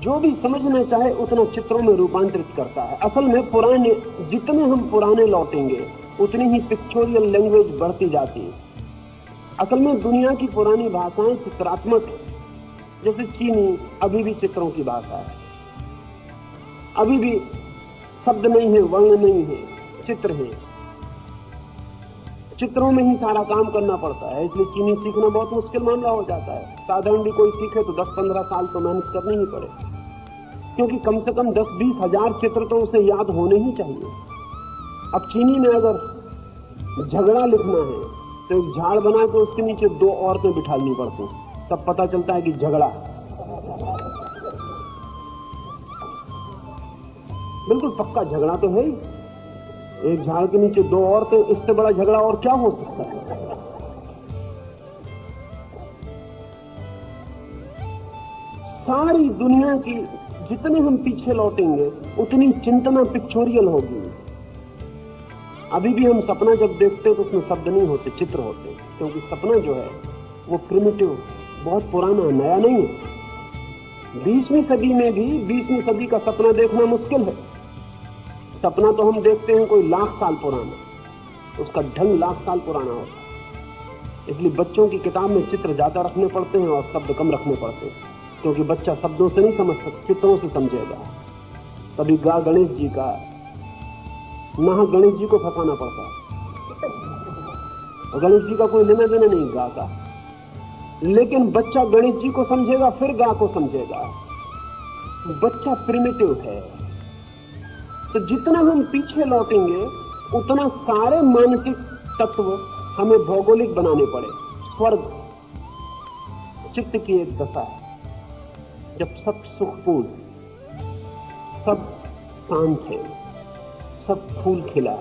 [SPEAKER 1] जो भी समझना चाहे उतना चित्रों में रूपांतरित करता है। असल में पुराने जितने हम पुराने लौटेंगे उतनी ही पिक्चोरियल लैंग्वेज बढ़ती जाती है। असल में दुनिया की पुरानी भाषाएं चित्रात्मक है। जैसे चीनी अभी भी चित्रों की भाषा है, अभी भी शब्द नहीं है, वर्ण नहीं है, चित्र है। चित्रों में ही सारा काम करना पड़ता है, इसलिए चीनी सीखना बहुत मुश्किल मामला हो जाता है। साधारण भी कोई सीखे तो 10-15 साल तो मेहनत करनी ही पड़े, क्योंकि कम से कम 10-20 हजार चित्र तो उसे याद होने ही चाहिए। अब चीनी में अगर झगड़ा लिखना है तो एक झाड़ बना के उसके नीचे 2 औरतें बिठानी पड़ती, तब पता चलता है कि झगड़ा। बिल्कुल पक्का झगड़ा तो है ही। एक झाड़ के नीचे 2 औरतें, इससे बड़ा झगड़ा और क्या हो सकता है? सारी दुनिया की जितने हम पीछे लौटेंगे उतनी चिंतना पिक्चोरियल होगी। अभी भी हम सपना जब देखते हैं तो उसमें शब्द नहीं होते, चित्र होते, क्योंकि सपना जो है वो प्रिमिटिव, बहुत पुराना, नया नहीं है। 20वीं सदी में भी 20वीं सदी का सपना देखना मुश्किल है। सपना तो हम देखते हैं कोई लाख साल पुराना, उसका ढंग लाख साल पुराना होता है। इसलिए बच्चों की किताब में चित्र ज्यादा रखने पड़ते हैं और शब्द कम रखने पड़ते हैं, क्योंकि बच्चा शब्दों से नहीं समझ सकता, चित्रों से समझेगा। कभी गा गणेश जी का, ना गणेश जी को फंसाना पड़ता है, और गणेश जी का कोई लेना देना नहीं गा का, लेकिन बच्चा गणेश जी को समझेगा फिर गा को समझेगा। बच्चा प्रिमिटिव है। तो जितना हम पीछे लौटेंगे उतना सारे मानसिक तत्व हमें भौगोलिक बनाने पड़े। स्वर्ग चित्त की एक दशा है जब सब सुखपूर्ण, सब शांत है, सब फूल खिला,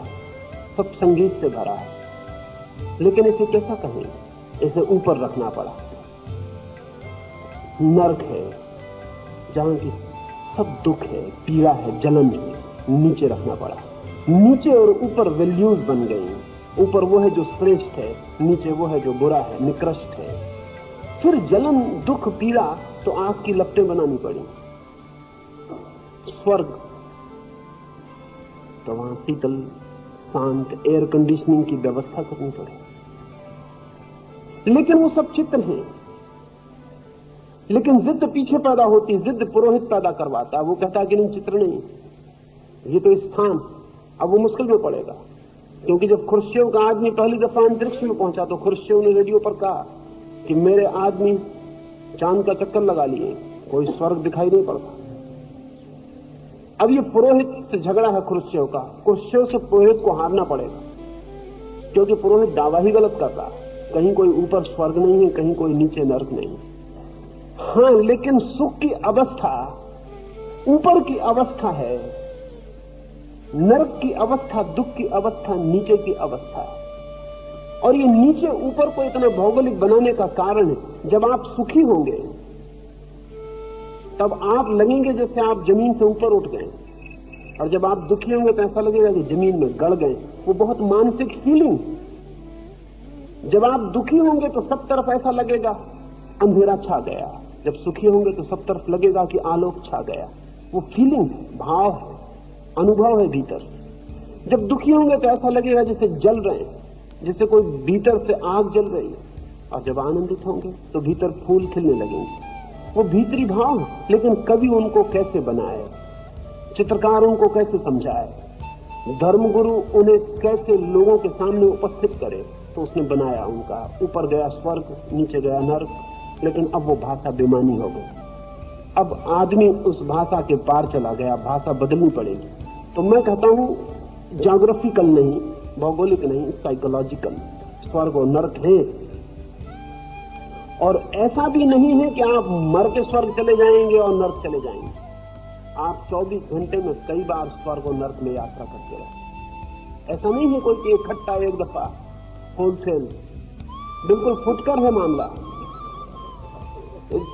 [SPEAKER 1] सब संगीत से भरा है। लेकिन इसे कैसा कहें? इसे ऊपर रखना पड़ा। नर्क है जहां की सब दुख है, पीड़ा है, जलन है, नीचे रखना पड़ा। नीचे और ऊपर वैल्यूज बन गई। ऊपर वो है जो श्रेष्ठ है, नीचे वो है जो बुरा है, निकृष्ट है। फिर जलन, दुख, पीड़ा तो आंख की लपटें बनानी पड़ी। स्वर्ग तो वहां शीतल, शांत, एयर कंडीशनिंग की व्यवस्था करनी पड़ी। लेकिन वो सब चित्र हैं। लेकिन जिद पीछे पैदा होती, जिद पुरोहित पैदा करवाता है। वो कहता है कि नहीं, चित्र नहीं, ये तो स्थान। अब वो मुश्किल में पड़ेगा, क्योंकि जब खुर्शियों का आदमी पहली दफा अंतरिक्ष में पहुंचा तो खुर्शियों ने रेडियो पर कहा कि मेरे आदमी चांद का चक्कर लगा लिए, कोई स्वर्ग दिखाई नहीं पड़ता। अब ये पुरोहित से झगड़ा है खुर्शियों का। खुर्शियों से पुरोहित को हारना पड़ेगा, क्योंकि पुरोहित दावा ही गलत कर रहा है। कहीं कोई ऊपर स्वर्ग नहीं है, कहीं कोई नीचे नर्क नहीं है। हाँ, लेकिन सुख की अवस्था ऊपर की अवस्था है, नर्क की अवस्था, दुख की अवस्था नीचे की अवस्था है। और ये नीचे ऊपर को इतना भौगोलिक बनाने का कारण है, जब आप सुखी होंगे तब आप लगेंगे जैसे आप जमीन से ऊपर उठ गए, और जब आप दुखी होंगे तो ऐसा लगेगा कि जमीन में गड़ गए। वो बहुत मानसिक फीलिंग। जब आप दुखी होंगे तो सब तरफ ऐसा लगेगा अंधेरा छा गया, जब सुखी होंगे तो सब तरफ लगेगा कि आलोक छा गया। वो फीलिंग, भाव है, अनुभव है भीतर। जब दुखी होंगे तो ऐसा लगेगा जैसे जल रहे हैं, जैसे कोई भीतर से आग जल रही है। और जब आनंदित होंगे तो भीतर फूल खिलने लगेंगे। वो भीतरी भाव। लेकिन कवि उनको कैसे बनाए, चित्रकार उनको कैसे समझाए, धर्मगुरु उन्हें कैसे लोगों के सामने उपस्थित करे, तो उसने बनाया उनका। ऊपर गया स्वर्ग, नीचे गया नर्क। लेकिन अब वो भाषा बेमानी हो गई। अब आदमी उस भाषा के पार चला गया, भाषा बदलनी पड़ेगी। तो मैं कहता हूं ज्योग्राफिकल नहीं, भौगोलिक नहीं, साइकोलॉजिकल स्वर्ग और नर्क है। और ऐसा भी नहीं है कि आप मर के स्वर्ग चले जाएंगे और नर्क चले जाएंगे। आप 24 घंटे में कई बार स्वर्ग और नर्क में यात्रा करते रहे। ऐसा नहीं है कोई इकट्ठा एक दफा होलसेल, बिल्कुल फुटकर है मामला।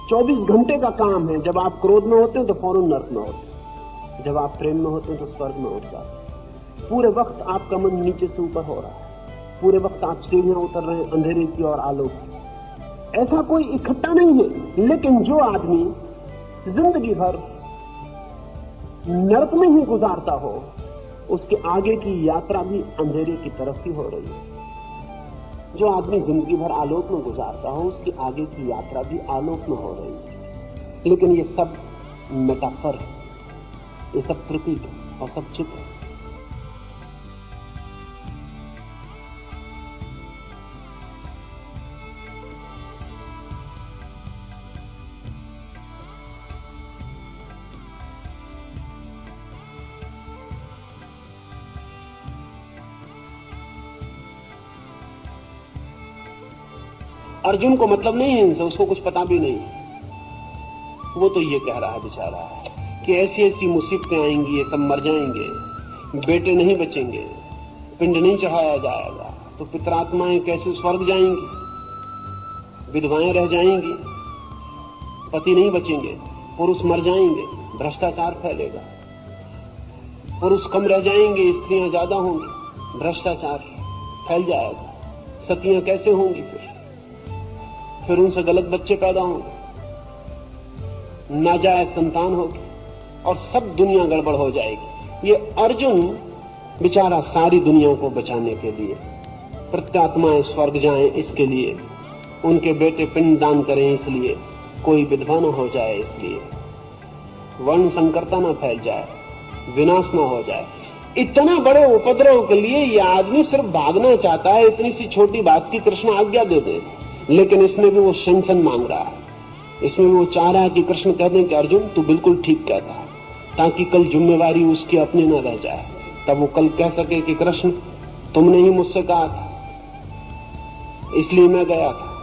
[SPEAKER 1] 24 घंटे का काम है। जब आप क्रोध में होते हैं तो फौरन नर्क में होते हैं, जब आप प्रेम में होते हैं तो स्वर्ग में होता है। पूरे वक्त आपका मन नीचे से ऊपर हो रहा है, पूरे वक्त आप सीढ़ियां उतर रहे हैं अंधेरे की और आलोक की। ऐसा कोई इकट्ठा नहीं है। लेकिन जो आदमी जिंदगी भर नर्क में ही गुजारता हो, उसके आगे की यात्रा भी अंधेरे की तरफ ही हो रही है। जो आदमी जिंदगी भर आलोक में गुजारता हो, उसकी आगे की यात्रा भी आलोक में हो रही है। लेकिन ये सब मेटाफर है, ये सब प्रतीक और सब चित्र। अर्जुन को मतलब नहीं है इनसे, उसको कुछ पता भी नहीं। वो तो ये कह रहा है बेचारा कि ऐसी ऐसी मुसीबतें आएंगी, ये सब मर जाएंगे, बेटे नहीं बचेंगे, पिंड नहीं चढ़ाया जाएगा, तो पितरात्माएं कैसे स्वर्ग जाएंगी, विधवाएं रह जाएंगी, पति नहीं बचेंगे, पुरुष मर जाएंगे, भ्रष्टाचार फैलेगा, पुरुष कम रह जाएंगे, स्त्रियां ज्यादा होंगी, भ्रष्टाचार फैल जाएगा, सतियां कैसे होंगी, फिर उनसे गलत बच्चे पैदा होंगे, नाजायज संतान होगी और सब दुनिया गड़बड़ हो जाएगी। ये अर्जुन बेचारा सारी दुनिया को बचाने के लिए, प्रत्यात्माएं स्वर्ग जाएं इसके लिए, उनके बेटे पिंड दान करें इसलिए, कोई विधवा न हो जाए इसलिए, वर्ण संकरता न फैल जाए, विनाश न हो जाए, इतना बड़े उपद्रव के लिए ये आदमी सिर्फ भागना चाहता है। इतनी सी छोटी बात की कृष्ण आज्ञा दे दे, लेकिन इसमें भी वो शंसन मांग रहा है। इसमें वो चाह रहा है कि कृष्ण कह दें कि अर्जुन तू बिल्कुल ठीक कहता है, ताकि कल जिम्मेवारी उसकी अपनी न रह जाए। तब वो कल कह सके कि कृष्ण तुमने ही मुझसे कहा था, इसलिए मैं गया था।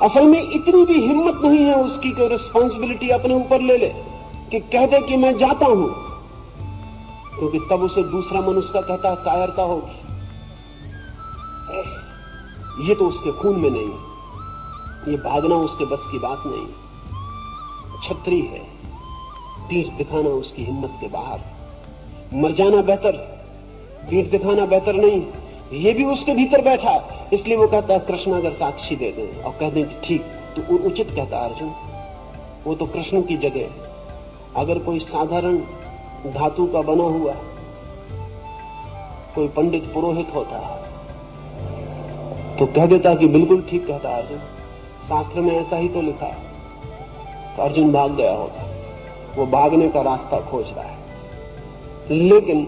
[SPEAKER 1] असल में इतनी भी हिम्मत नहीं है उसकी कि रिस्पॉन्सिबिलिटी अपने ऊपर ले ले, कि कह दे कि मैं जाता हूं, क्योंकि तब उसे दूसरा मनुष्य का कहता कायरता होगी। ये तो उसके खून में नहीं, ये भागना उसके बस की बात नहीं। छत्री है, पीठ दिखाना उसकी हिम्मत के बाहर, मर जाना बेहतर, पीठ दिखाना बेहतर नहीं। ये भी उसके भीतर बैठा, इसलिए वो कहता है कृष्ण अगर साक्षी दे दें और कह दें कि ठीक तो उचित कहता अर्जुन, वो तो कृष्ण की जगह। अगर कोई साधारण धातु का बना हुआ कोई पंडित पुरोहित होता तो कह देता कि बिल्कुल ठीक कहता अर्जुन, शास्त्र में ऐसा ही तो लिखा है, तो अर्जुन भाग गया होता। वो भागने का रास्ता खोज रहा है, लेकिन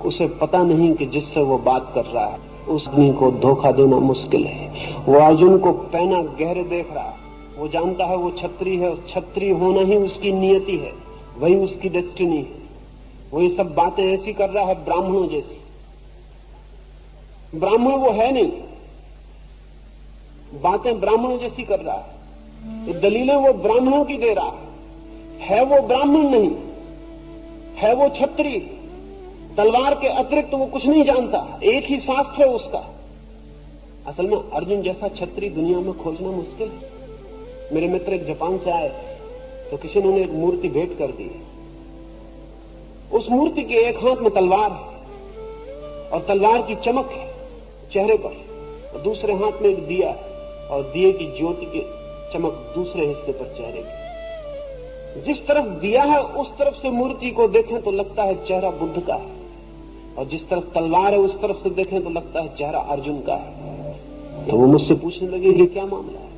[SPEAKER 1] उसे पता नहीं कि जिससे वो बात कर रहा है उस आदमी को धोखा देना मुश्किल है। वो अर्जुन को पैना गहरे देख रहा है, वो जानता है वो छत्री है, छत्री होना ही उसकी नियति है, वही उसकी डेस्टिनी है। वो ये सब बातें ऐसी कर रहा है ब्राह्मणों जैसी। ब्राह्मण वो है नहीं, बातें ब्राह्मणों जैसी कर रहा है, ये दलीलें वो ब्राह्मणों की दे रहा है वो ब्राह्मण नहीं है, वो छत्री। तलवार के अतिरिक्त वो कुछ नहीं जानता, एक ही शास्त्र है उसका। असल में अर्जुन जैसा छत्री दुनिया में खोजना मुश्किल है। मेरे मित्र एक जापान से आए तो किसी ने एक मूर्ति भेंट कर दी। उस मूर्ति के एक हाथ में तलवार है और तलवार की चमक है चेहरे पर, और दूसरे हाथ में एक दिया और दिए की ज्योति की चमक दूसरे हिस्से पर चेहरे की। जिस तरफ दिया है उस तरफ से मूर्ति को देखें तो लगता है चेहरा बुद्ध का है, और जिस तरफ तलवार है उस तरफ से देखें तो लगता है चेहरा अर्जुन का है। तो वो मुझसे पूछने लगे ये क्या मामला है।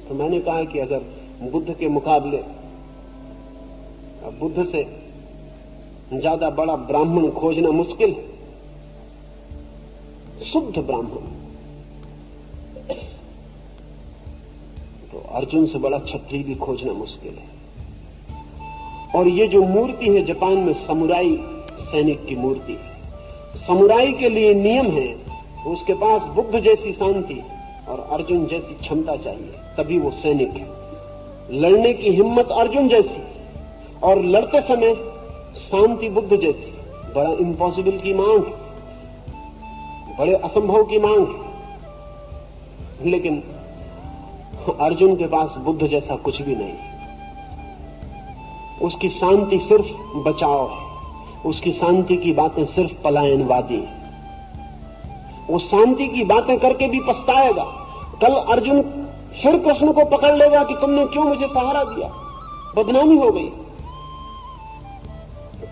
[SPEAKER 1] तो मैंने कहा कि अगर बुद्ध के मुकाबले बुद्ध से ज्यादा बड़ा ब्राह्मण खोजना मुश्किल है, शुद्ध ब्राह्मण, तो अर्जुन से बड़ा छत्री भी खोजना मुश्किल है। और ये जो मूर्ति है जापान में समुराई सैनिक की मूर्ति है। समुराई के लिए नियम है, उसके पास बुद्ध जैसी शांति और अर्जुन जैसी क्षमता चाहिए, तभी वो सैनिक है। लड़ने की हिम्मत अर्जुन जैसी और लड़ते समय शांति बुद्ध जैसी, बड़ा इम्पॉसिबल की मांग, बड़े असंभव की मांग। लेकिन अर्जुन के पास बुद्ध जैसा कुछ भी नहीं। उसकी शांति सिर्फ बचाव है, उसकी शांति की बातें सिर्फ पलायनवादी है। वो शांति की बातें करके भी पछताएगा। कल अर्जुन फिर कृष्ण को पकड़ लेगा कि तुमने क्यों मुझे सहारा दिया, बदनामी हो गई,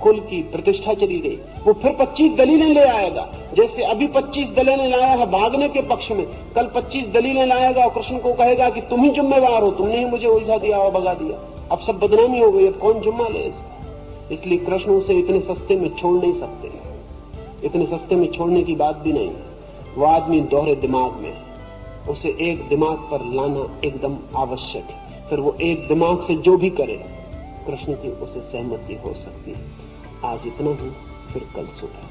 [SPEAKER 1] कुल की प्रतिष्ठा चली गई। वो फिर 25 दलीलें ले आएगा, जैसे अभी 25 दलीलें लाया है भागने के पक्ष में, कल 25 दलीलें लाएगा और कृष्ण को कहेगा कि तुम ही जिम्मेवार हो, तुमने ही मुझे उलझा दिया और भगा दिया, अब सब बदनामी हो गई, अब कौन जुम्मा ले इसका। इसलिए कृष्ण उसे इतने सस्ते में छोड़ नहीं सकते, इतने सस्ते में छोड़ने की बात भी नहीं। वो आदमी दोहरे दिमाग में, उसे एक दिमाग पर लाना एकदम आवश्यक है। फिर वो एक दिमाग से जो भी करे कृष्ण की उसे सहमति हो सकती है। आज इतना ही, फिर कल सुबह।